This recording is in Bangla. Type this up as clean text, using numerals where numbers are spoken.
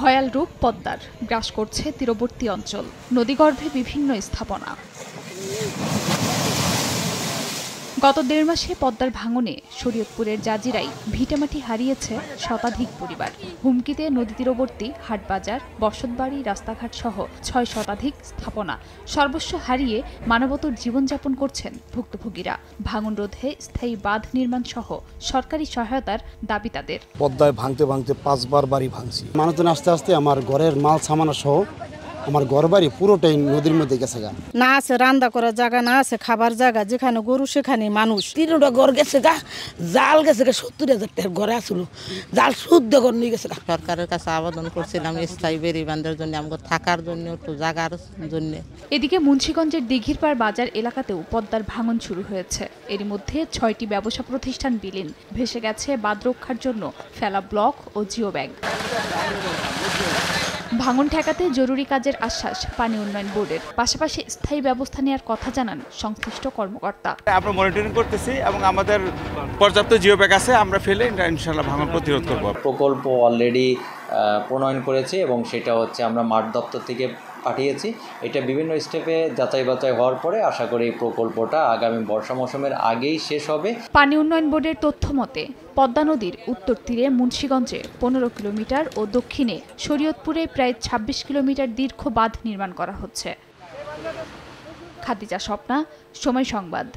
ভয়াল রূপ পদ্মার, গ্রাস করছে তীরবর্তী অঞ্চল, নদীগর্ভে বিভিন্ন স্থাপনা। গত ১.৫ মাসে পদ্মার ভাঙনে শরীয়তপুরের জাজিরায় ভিটেমাটি হারিয়েছে শতাধিক পরিবার। হুমকিতে নদী তীরবর্তী হাটবাজার, বসতবাড়ি, রাস্তাঘাট সহ ৬ শতাধিক স্থাপনা সর্বস্ব হারিয়ে মানবতর জীবনযাপন করছেন ভুক্তভোগীরা। ভাঙন রোধে স্থায়ী বাঁধ নির্মাণ সহ সরকারি সহায়তার দাবি তাদের। পদ্মায় ভাঙতে ভাঙতে ৫ বার বাড়ি ভাঙছি। মানুষজন আস্তে আস্তে আমার ঘরের মাল সামানা সহ আমার ঘর বাড়ি পুরোটাই নদীর মধ্যে গেছে। না আছে রান্না করার জায়গা, না আছে খাবার জায়গা, যেখানে গরু সেখানে মানুষ। ৩টা ঘর গেছে গা, জাল গেছে গা, ৭০,০০০ টাকার ঘরে আসলো, জাল শুদ্ধ ঘর নিয়ে গেছে। সরকারের কাছে আবেদন করছিলাম স্থায়ী বেড়ি বাঁধার জন্য, আমাদের থাকার জন্য, একটু জায়গার জন্য। এদিকে মুন্সিগঞ্জের দিঘিরপাড় বাজার এলাকাতেও পদ্মার ভাঙন শুরু হয়েছে। এর মধ্যে ৬টি ব্যবসা প্রতিষ্ঠান বিলীন, ভেসে গেছে বাঁধ রক্ষার জন্য ফেলা ব্লক ও জিও ব্যাগ। ভাঙন ঠেকাতে জরুরি কাজের আশ্বাস পানি উন্নয়ন বোর্ডের, পাশাপাশি স্থায়ী ব্যবস্থা নেওয়ার কথা জানান সংশ্লিষ্ট কর্মকর্তা। আমরা মনিটরিং করতেছি এবং আমাদের পর্যাপ্ত জিও ব্যাগ আছে, আমরা ফেলে ইনশাআল্লাহ ভাঙন প্রতিরোধ করব। প্রকল্প অলরেডি প্রণয়ন করেছি এবং সেটা হচ্ছে আমরা মাঠ দপ্তর থেকে পাঠিয়েছি। এটা বিভিন্ন স্টেপে যাচাই বাছাই হওয়ার পরে আশা করি এই প্রকল্পটা আগামী বর্ষা মৌসুমের আগেই শেষ হবে। পানি উন্নয়ন বোর্ডের তথ্য মতে পদ্মা নদীর উত্তর তীরে মুন্সিগঞ্জে ১৫ কিলোমিটার ও দক্ষিণে শরীয়তপুরে প্রায় ২৬ কিলোমিটার দীর্ঘ বাঁধ নির্মাণ করা হচ্ছে। খাদিজা স্বপ্না, সময় সংবাদ।